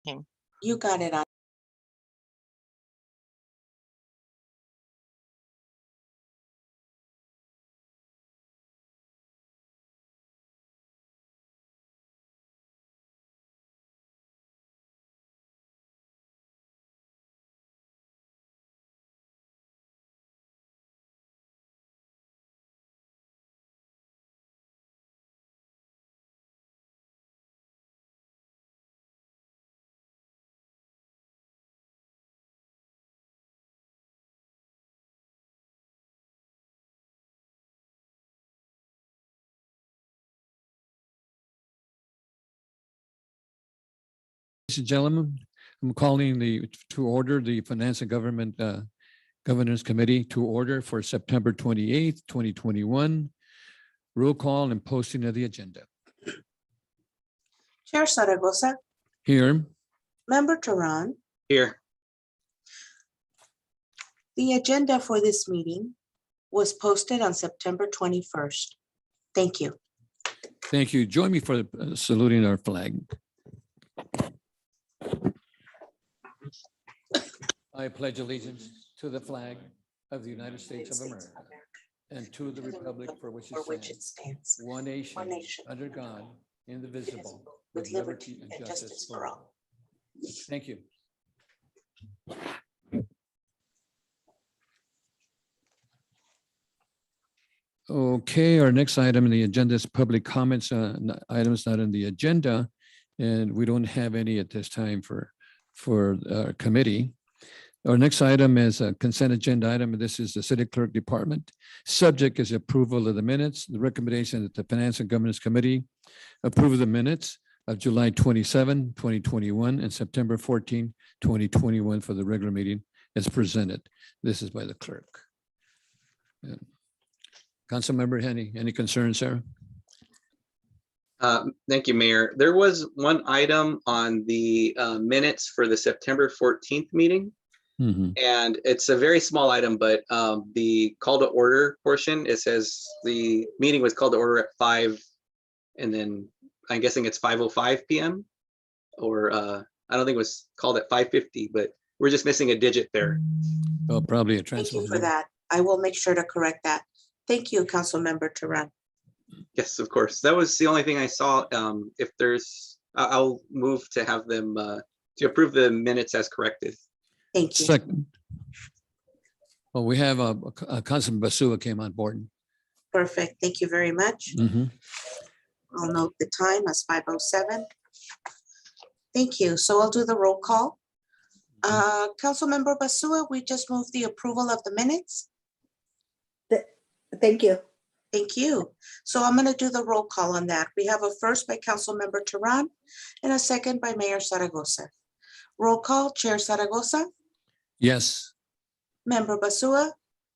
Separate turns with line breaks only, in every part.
working.
You got it.
Ladies and gentlemen, I'm calling to order the Finance and Government Governance Committee to order for September 28th, 2021. Roll call and posting of the agenda.
Chair Zaragoza,
Here.
Member Turan.
Here.
The agenda for this meeting was posted on September 21st. Thank you.
Thank you. Join me for saluting our flag. I pledge allegiance to the flag of the United States of America and to the republic for which it stands, one nation, under God, indivisible, with liberty and justice for all. Thank you. Okay, our next item on the agenda is public comments, items not on the agenda, and we don't have any at this time for our committee. Our next item is a consent agenda item, and this is the City Clerk Department. Subject is approval of the minutes. The recommendation that the Finance and Governance Committee approve the minutes of July 27, 2021 and September 14, 2021 for the regular meeting as presented. This is by the clerk. Councilmember, any concerns, Sarah?
Thank you, Mayor. There was one item on the minutes for the September 14th meeting. And it's a very small item, but the call to order portion, it says the meeting was called to order at 5, and then I'm guessing it's 5:05 p.m. or I don't think it was called at 5:50, but we're just missing a digit there.
Oh, probably a
Thank
transfer.
you for that. I will make sure to correct that. Thank you, Councilmember Turan.
Yes, of course. That was the only thing I saw. If there's, I'll move to have them to approve the minutes as corrected.
Thank you.
Second. Well, we have Councilman Basua came on board.
Perfect. Thank you very much. I'll note the time as 5:07. Thank you. So I'll do the roll call. Councilmember Basua, we just moved the approval of the minutes.
Thank you.
Thank you. So I'm going to do the roll call on that. We have a first by Councilmember Turan and a second by Mayor Zaragoza. Roll call, Chair Zaragoza,
Yes.
Member Basua,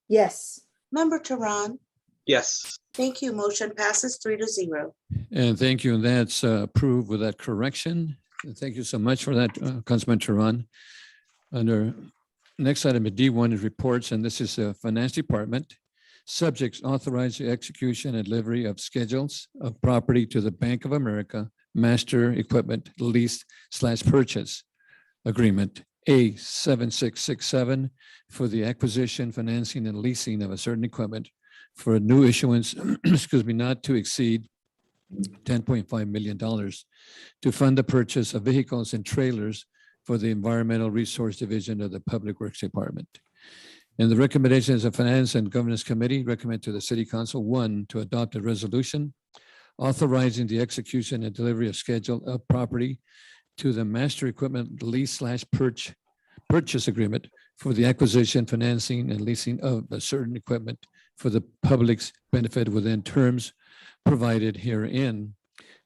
Yes.
Member Turan.
Yes.
Thank you. Motion passes 3-0.
And thank you. And that's approved with that correction. And thank you so much for that, Councilman Turan. Under next item at D1 is reports, and this is the Finance Department. Subjects authorize the execution and delivery of schedules of property to the Bank of America Master Equipment Lease/Purchase Agreement A7667 for the acquisition, financing, and leasing of a certain equipment for a new issuance, not to exceed $10.5 million to fund the purchase of vehicles and trailers for the Environmental Resource Division of the Public Works Department. And the recommendations of Finance and Governance Committee recommend to the City Council, 1, to adopt a resolution authorizing the execution and delivery of schedule of property to the Master Equipment Lease/Purchase Agreement for the acquisition, financing, and leasing of a certain equipment for the public's benefit within terms provided herein,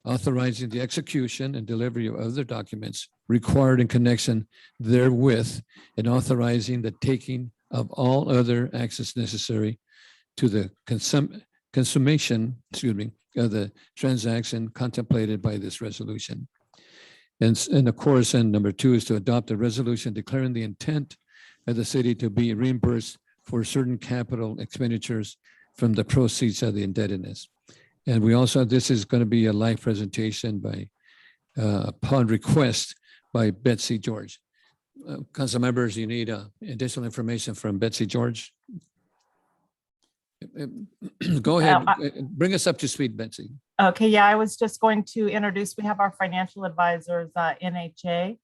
authorizing the execution and delivery of other documents required in connection therewith, and authorizing the taking of all other actions necessary to the consummation of the transaction contemplated by this resolution. And of course, and number 2 is to adopt a resolution declaring the intent of the city to be reimbursed for certain capital expenditures from the proceeds of the indebtedness. And we also, this is going to be a live presentation by, upon request, by Betsy George. Council members, you need additional information from Betsy George. Go ahead, bring us up to speed, Betsy.
Okay, yeah, I was just going to introduce, we have our financial advisors, NHA,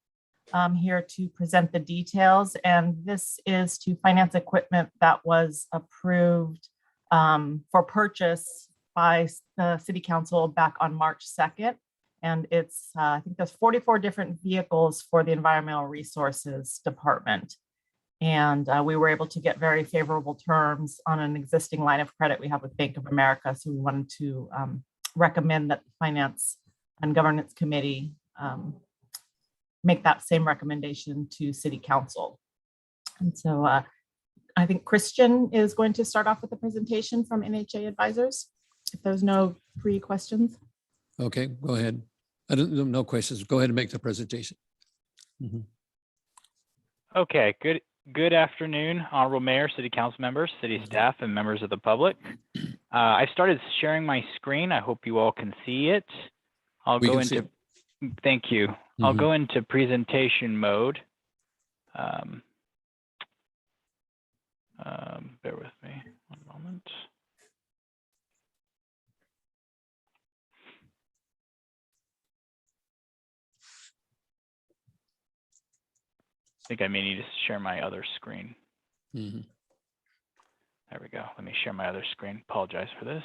here to present the details. And this is to finance equipment that was approved for purchase by the City Council back on March 2nd. And it's, I think there's 44 different vehicles for the Environmental Resources Department. And we were able to get very favorable terms on an existing line of credit we have with Bank of America. So we wanted to recommend that the Finance and Governance Committee make that same recommendation to City Council. And so I think Christian is going to start off with the presentation from NHA Advisors, if there's no pre-questions.
Okay, go ahead. I don't know, no questions. Go ahead and make the presentation.
Okay, good afternoon, Honorable Mayor, City Council members, city staff, and members of the public. I started sharing my screen. I hope you all can see it. I'll go into, thank you. I'll go into presentation mode. Bear with me one moment. I think I may need to share my other screen. There we go. Let me share my other screen. Apologize for this.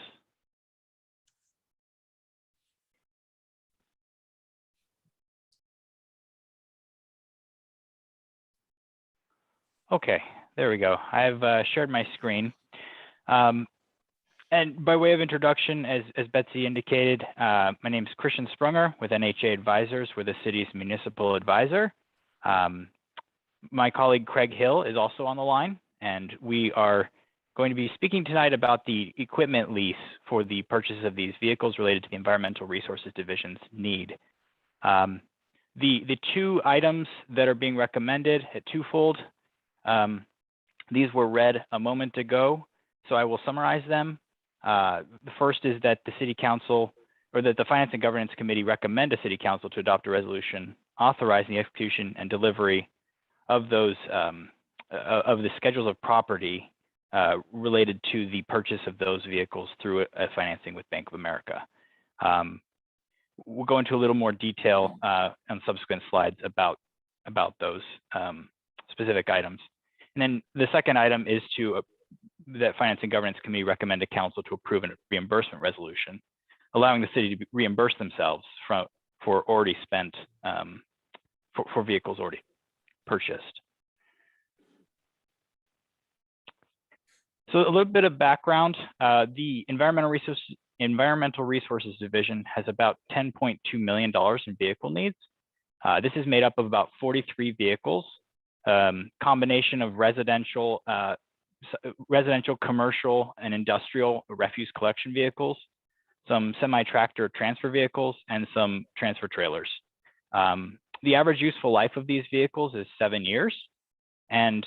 Okay, there we go. I've shared my screen. And by way of introduction, as Betsy indicated, my name is Christian Sprunger with NHA Advisors. We're the city's municipal advisor. My colleague Craig Hill is also on the line, and we are going to be speaking tonight about the equipment lease for the purchase of these vehicles related to the Environmental Resources Division's need. The two items that are being recommended at twofold, these were read a moment ago, so I will summarize them. The first is that the City Council, or that the Finance and Governance Committee recommend to City Council to adopt a resolution authorizing the execution and delivery of those of the schedules of property related to the purchase of those vehicles through a financing with Bank of America. We'll go into a little more detail on subsequent slides about those specific items. And then the second item is that Finance and Governance Committee recommend to Council to approve a reimbursement resolution, allowing the city to reimburse themselves for already spent for vehicles already purchased. So a little bit of background, the Environmental Resources Division has about $10.2 million in vehicle needs. This is made up of about 43 vehicles, combination of residential, commercial, and industrial refuse collection vehicles, some semi-tractor transfer vehicles, and some transfer trailers. The average useful life of these vehicles is 7 years, and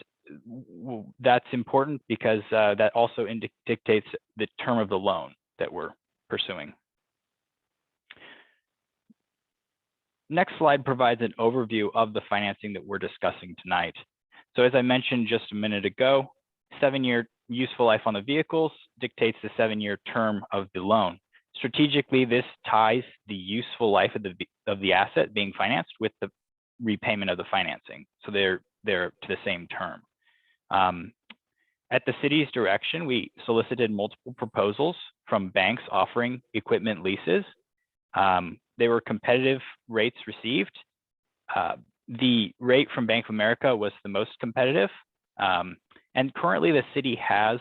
that's important because that also dictates the term of the loan that we're pursuing. Next slide provides an overview of the financing that we're discussing tonight. So as I mentioned just a minute ago, 7-year useful life on the vehicles dictates the 7-year term of the loan. Strategically, this ties the useful life of the asset being financed with the repayment of the financing. So they're to the same term. At the city's direction, we solicited multiple proposals from banks offering equipment leases. They were competitive rates received. The rate from Bank of America was the most competitive. And currently the city has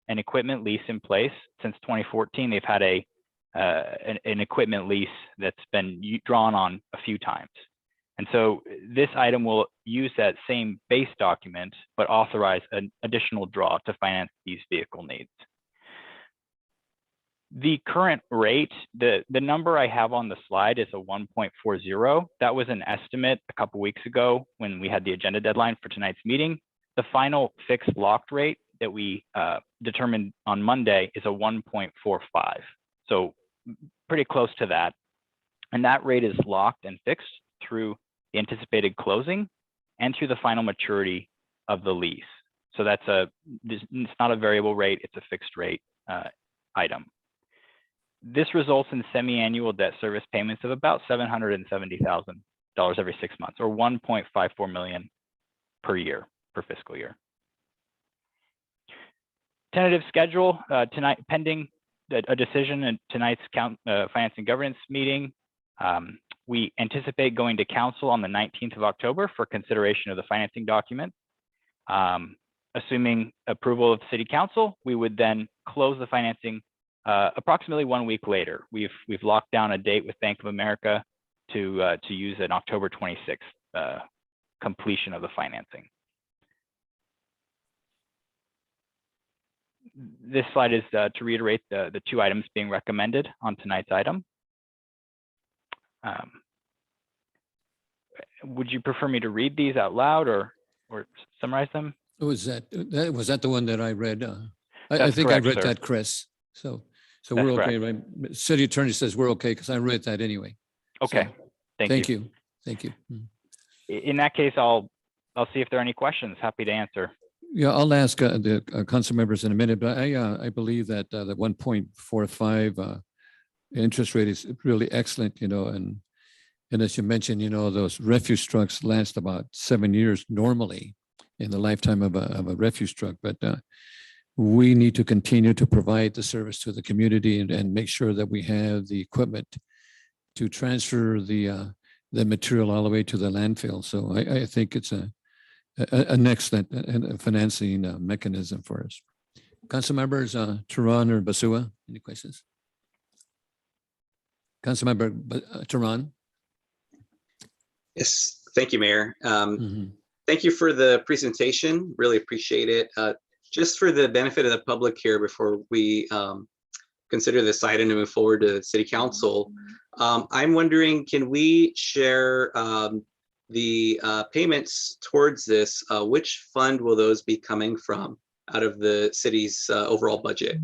an equipment lease in place. Since 2014, they've had an equipment lease that's been drawn on a few times. And so this item will use that same base document, but authorize an additional draw to finance these vehicle needs. The current rate, the number I have on the slide is a 1.40. That was an estimate a couple weeks ago when we had the agenda deadline for tonight's meeting. The final fixed locked rate that we determined on Monday is a 1.45. So pretty close to that. And that rate is locked and fixed through the anticipated closing, and through the final maturity of the lease. So it's not a variable rate, it's a fixed rate item. This results in semi-annual debt service payments of about $770,000 every 6 months, or $1.54 million per year, per fiscal year. Tentative schedule tonight, pending a decision in tonight's Finance and Governance meeting. We anticipate going to council on the 19th of October for consideration of the financing document. Assuming approval of City Council, we would then close the financing approximately 1 week later. We've locked down a date with Bank of America to use an October 26th completion of the financing. This slide is to reiterate the 2 items being recommended on tonight's item. Would you prefer me to read these out loud or summarize them?
Was that the one that I read? I
That's
think
correct,
I read
sir.
that, Chris. So
That's
we're okay,
correct.
right? City Attorney says we're okay because I read that anyway.
Okay,
So,
thank you.
Thank you.
In that case, I'll see if there are any questions. Happy to answer.
Yeah, I'll ask the council members in a minute, but I believe that the 1.45 interest rate is really excellent, and as you mentioned, those refuse trucks last about 7 years normally in the lifetime of a refuse truck, but we need to continue to provide the service to the community and make sure that we have the equipment to transfer the material all the way to the landfill. So I think it's an excellent financing mechanism for us. Council members, Turan or Basua, any questions? Councilmember Turan.
Yes, thank you, Mayor.
Mhm.
Thank you for the presentation. Really appreciate it. Just for the benefit of the public here, before we consider this item to move forward to City Council, I'm wondering, can we share the payments towards this? Which fund will those be coming from out of the city's overall budget?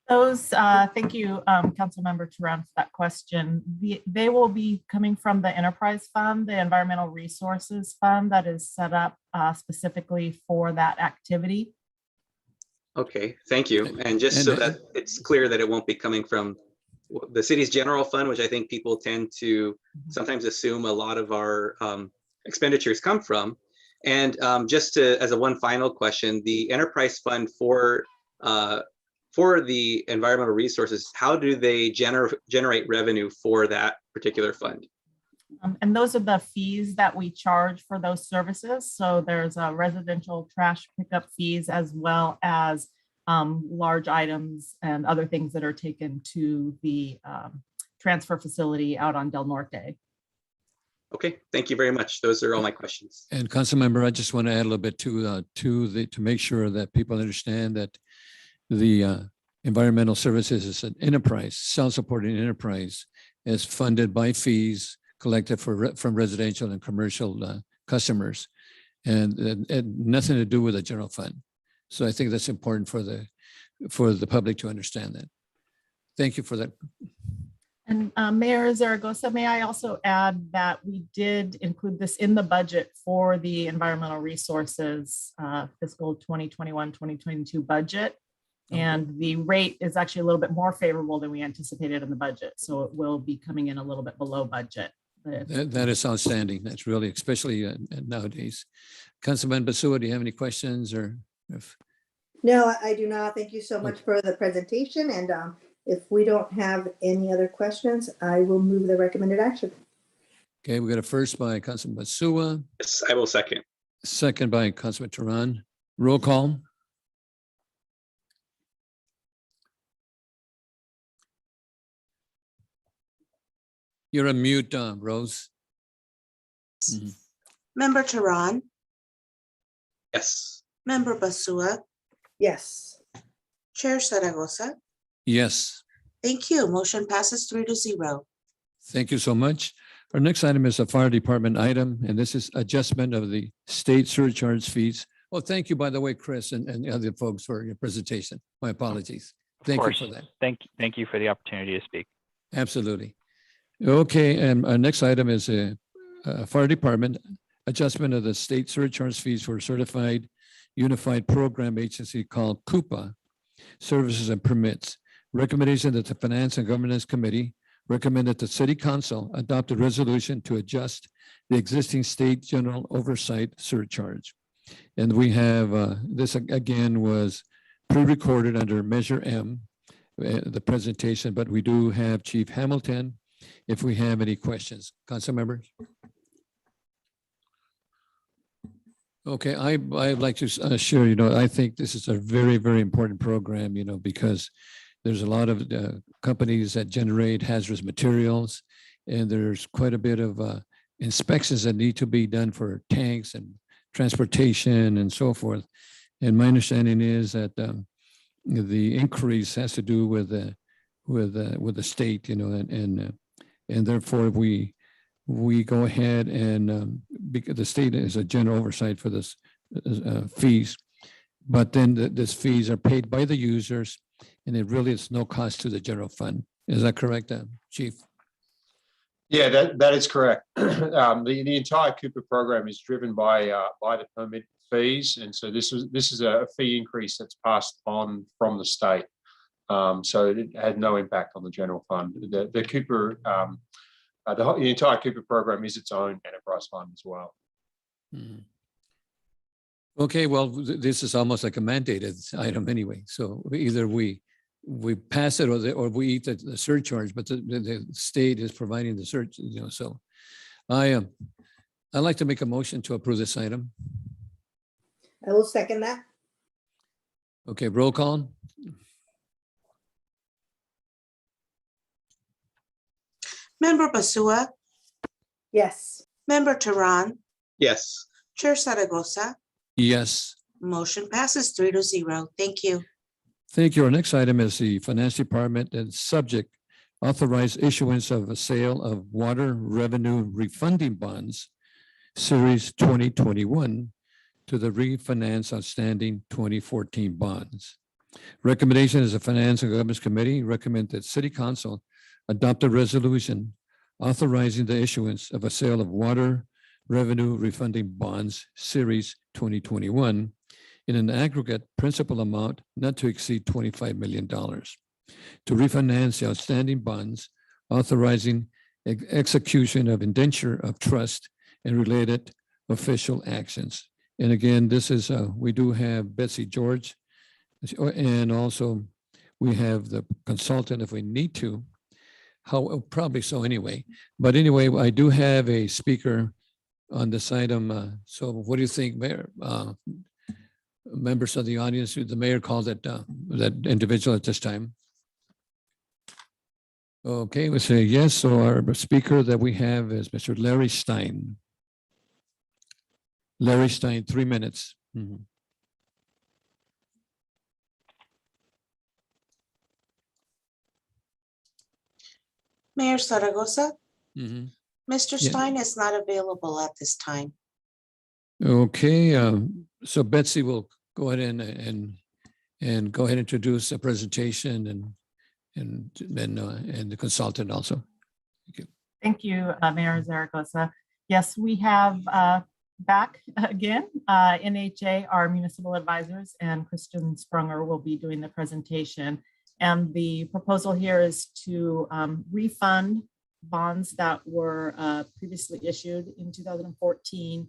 Those, thank you, Councilmember Turan, for that question. They will be coming from the Enterprise Fund, the Environmental Resources Fund that is set up specifically for that activity.
Okay, thank you. And just so that it's clear that it won't be coming from the city's general fund, which I think people tend to sometimes assume a lot of our expenditures come from. And just as a one final question, the Enterprise Fund for the environmental resources, how do they generate revenue for that particular fund?
And those are the fees that we charge for those services. So there's residential trash pickup fees, as well as large items and other things that are taken to the transfer facility out on Del Norte.
Okay, thank you very much. Those are all my questions.
And Councilmember, I just want to add a little bit to make sure that people understand that the environmental services is an enterprise, self-supporting enterprise, is funded by fees collected from residential and commercial customers, and nothing to do with the general fund. So I think that's important for the public to understand that. Thank you for that.
And Mayor Zaragoza, may I also add that we did include this in the budget for the environmental resources fiscal 2021-2022 budget. And the rate is actually a little bit more favorable than we anticipated in the budget. So it will be coming in a little bit below budget.
That is outstanding. That's really, especially nowadays. Councilman Basua, do you have any questions or?
No, I do not. Thank you so much for the presentation. And if we don't have any other questions, I will move the recommended action.
Okay, we got a first by Councilman Basua,
Yes, I will second.
second by Councilman Turan. Roll call. You're on mute, Rose. Mhm.
Member Turan,
Yes.
Member Basua,
Yes.
Chair Zaragoza.
Yes,
Thank you. Motion passes 3-0.
thank you so much. Our next item is a fire department item, and this is adjustment of the state surcharge fees. Oh, thank you, by the way, Chris and the other folks for your presentation. My apologies.
Of
Thank you
course.
for that.
Thank you for the opportunity to speak.
Absolutely. Okay, and our next item is a fire department adjustment of the state surcharge fees for certified unified program agency called CUPA services and permits. Recommendation that the Finance and Governance Committee recommend that the City Council adopt a resolution to adjust the existing state general oversight surcharge. And we have, this again was pre-recorded under Measure M, the presentation, but we do have Chief Hamilton if we have any questions. Council members? Okay, I'd like to share, I think this is a very, very important program, because there's a lot of companies that generate hazardous materials, and there's quite a bit of inspections that need to be done for tanks and transportation and so forth. And my understanding is that the increase has to do with the state, and therefore we go ahead and because the state is a general oversight for this fees, but then this fees are paid by the users, and it really is no cost to the general fund. Is that correct, Chief?
Yeah, that is correct. The entire Cooper program is driven by the permit fees, and so this is a fee increase that's passed on from the state. So it had no impact on the general fund. The Cooper, the entire Cooper program is its own enterprise fund as well.
Mm-hmm. Okay, well, this is almost like a mandated item anyway. So either we pass it or we eat the surcharge, but the state is providing the search, so I'd like to make a motion to approve this item.
I will second that.
Okay, roll call.
Member Basua,
Yes.
Member Tehran,
Yes.
Chair Zaragoza,
Yes.
motion passes 3-0. Thank you.
Thank you. Our next item is the Finance Department and subject authorized issuance of a sale of water revenue refunding bonds, Series 2021, to the refinance outstanding 2014 bonds. Recommendation is the Finance and Governance Committee recommend that City Council adopt a resolution authorizing the issuance of a sale of water revenue refunding bonds, Series 2021, in an aggregate principal amount not to exceed $25 million to refinance the outstanding bonds, authorizing execution of indenture of trust and related official actions. And again, this is, we do have Betsy George, and also we have the consultant if we need to, probably so anyway. But anyway, I do have a speaker on this item. So what do you think, Mayor? Members of the audience, the mayor called that individual at this time. Okay, we say yes. So our speaker that we have is Mr. Larry Stein. Larry Stein, 3 minutes. Mm-hmm.
Mayor Zaragoza,
Mm-hmm.
Mr.
Yeah.
Stein is not available at this time.
Okay, so Betsy will go ahead and go ahead and introduce a presentation and the consultant also. Thank you.
Thank you, Mayor Zaragoza. Yes, we have back again, NHA, our municipal advisors, and Christian Sprunger will be doing the presentation. And the proposal here is to refund bonds that were previously issued in 2014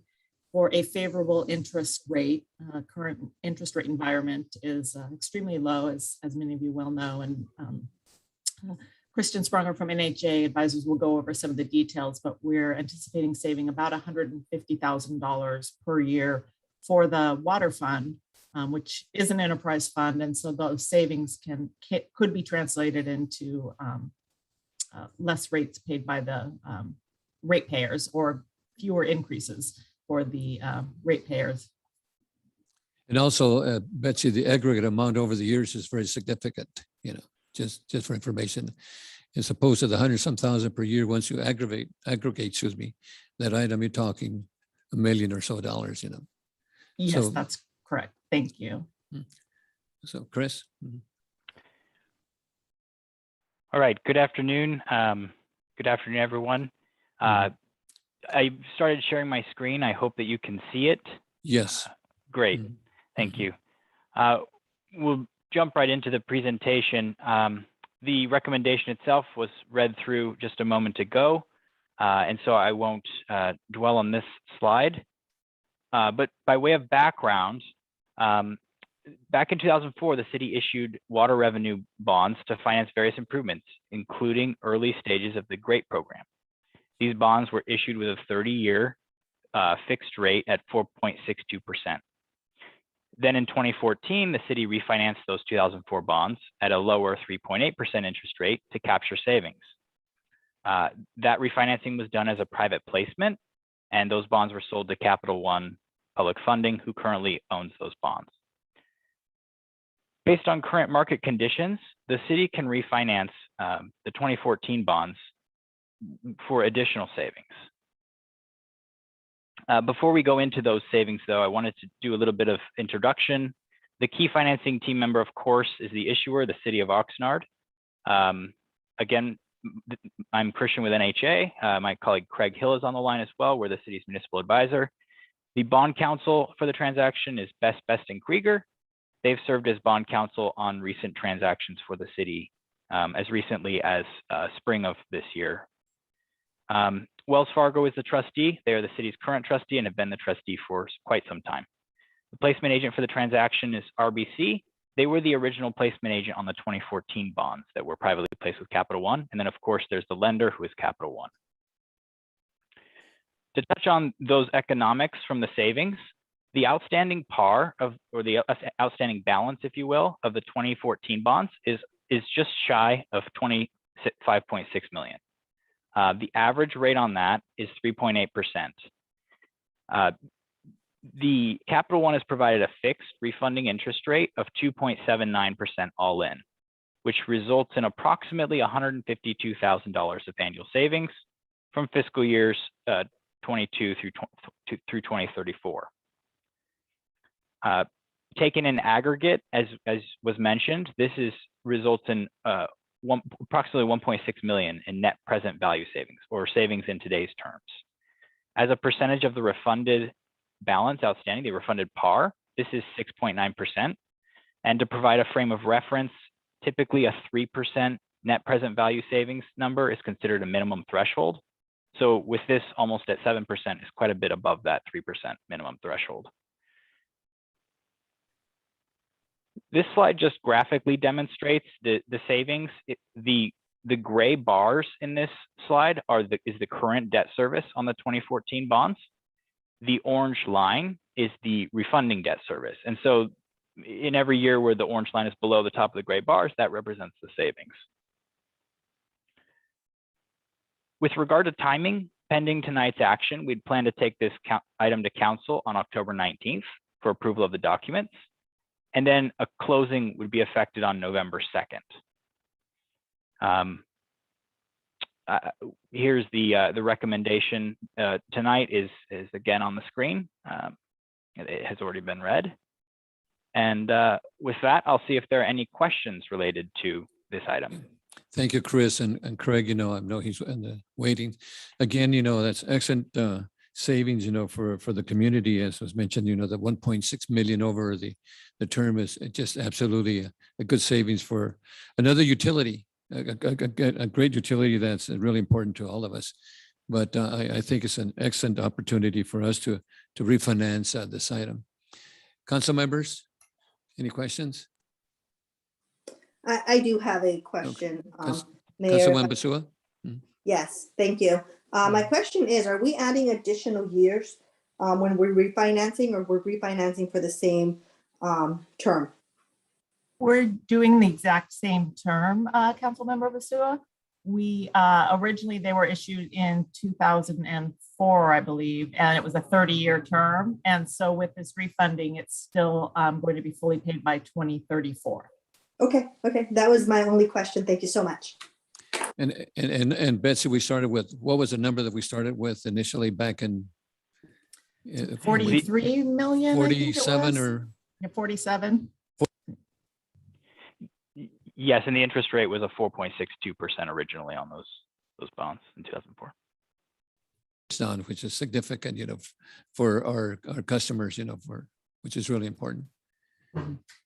for a favorable interest rate. Current interest rate environment is extremely low, as many of you well know. And Christian Sprunger from NHA Advisors will go over some of the details, but we're anticipating saving about $150,000 per year for the water fund, which is an enterprise fund. And so those savings could be translated into less rates paid by the ratepayers, or fewer increases for the ratepayers.
And also, Betsy, the aggregate amount over the years is very significant, just for information, as opposed to the 100-some thousand per year. Once you aggregate, that item, you're talking $1 million or so dollars,
Yes,
So-
that's correct. Thank you.
So Chris? Mhm.
All right, good afternoon. Good afternoon, everyone. I started sharing my screen. I hope that you can see it.
Yes.
Great. Thank you. We'll jump right into the presentation. The recommendation itself was read through just a moment ago, and so I won't dwell on this slide. But by way of background, back in 2004, the city issued water revenue bonds to finance various improvements, including early stages of the GREAT program. These bonds were issued with a 30-year fixed rate at 4.62%. Then in 2014, the city refinanced those 2004 bonds at a lower 3.8% interest rate to capture savings. That refinancing was done as a private placement, and those bonds were sold to Capital One Public Funding, who currently owns those bonds. Based on current market conditions, the city can refinance the 2014 bonds for additional savings. Before we go into those savings, though, I wanted to do a little bit of introduction. The key financing team member, of course, is the issuer, the city of Oxnard. Again, I'm Christian with NHA. My colleague Craig Hill is on the line as well. We're the city's municipal advisor. The bond counsel for the transaction is Best and Krieger. They've served as bond counsel on recent transactions for the city as recently as spring of this year. Wells Fargo is the trustee. They are the city's current trustee and have been the trustee for quite some time. The placement agent for the transaction is RBC. They were the original placement agent on the 2014 bonds that were privately placed with Capital One. And then, of course, there's the lender, who is Capital One. To touch on those economics from the savings, the outstanding par or the outstanding balance, if you will, of the 2014 bonds is just shy of 25.6 million. The average rate on that is 3.8%. The Capital One has provided a fixed refunding interest rate of 2.79% all in, which results in approximately $152,000 of annual savings from fiscal years 22 through 2034. Taken in aggregate, as was mentioned, this results in approximately 1.6 million in net present value savings, or savings in today's terms. As a percentage of the refunded balance outstanding, the refunded par, this is 6.9%. And to provide a frame of reference, typically a 3% net present value savings number is considered a minimum threshold. So with this almost at 7% is quite a bit above that 3% minimum threshold. This slide just graphically demonstrates the savings. The gray bars in this slide is the current debt service on the 2014 bonds. The orange line is the refunding debt service. And so in every year where the orange line is below the top of the gray bars, that represents the savings. With regard to timing, pending tonight's action, we'd plan to take this item to council on October 19th for approval of the documents. And then a closing would be effected on November 2nd. Here's the recommendation tonight is again on the screen. It has already been read. And with that, I'll see if there are any questions related to this item.
Thank you, Chris and Craig. I know he's waiting. Again, that's excellent savings, for the community, as was mentioned. The 1.6 million over the term is just absolutely a good savings for another utility, a great utility that's really important to all of us. But I think it's an excellent opportunity for us to refinance this item. Council members, any questions?
I do have a question. Mayor,
Councilwoman Basua?
yes, thank you. My question is, are we adding additional years when we're refinancing, or we're refinancing for the same term?
We're doing the exact same term, Councilmember Basua. We originally, they were issued in 2004, I believe, and it was a 30-year term. And so with this refunding, it's still going to be fully paid by 2034.
Okay, that was my only question. Thank you so much.
And Betsy, we started with, what was the number that we started with initially back in
43 million,
47 or
47?
Yes, and the interest rate was a 4.62% originally on those those bonds in 2004.
It's done, which is significant, for our customers, which is really important.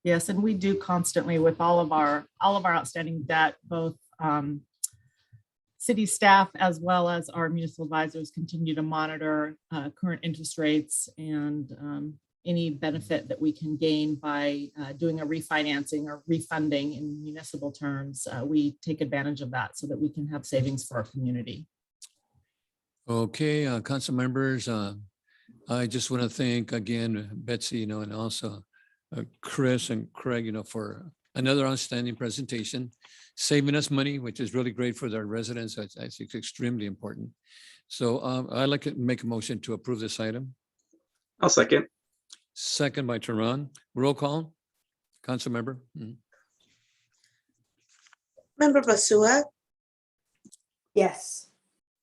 Yes, and we do constantly with all of our outstanding debt, both city staff as well as our municipal advisors continue to monitor current interest rates and any benefit that we can gain by doing a refinancing or refunding in municipal terms. We take advantage of that so that we can have savings for our community.
Okay, council members, I just want to thank again Betsy, and also Chris and Craig, for another outstanding presentation, saving us money, which is really great for our residents. I think it's extremely important. So I'd like to make a motion to approve this item.
I'll second.
Second by Tehran. Roll call. Council member.
Member Basua,
Yes.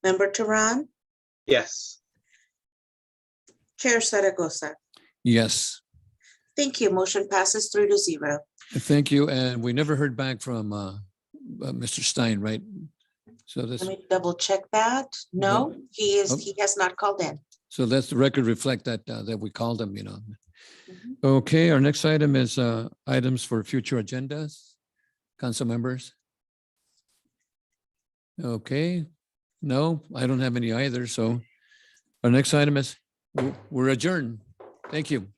Member Tehran,
Yes.
Chair Zaragoza.
Yes.
Thank you. Motion passes 3-0.
Thank you. And we never heard back from Mr. Stein, right? So
Let
that's,
me double check that. No, he has not called in.
so let's the record reflect that we called him, Okay, our next item is items for future agendas. Council members. Okay, no, I don't have any either. So our next item is we're adjourned. Thank you.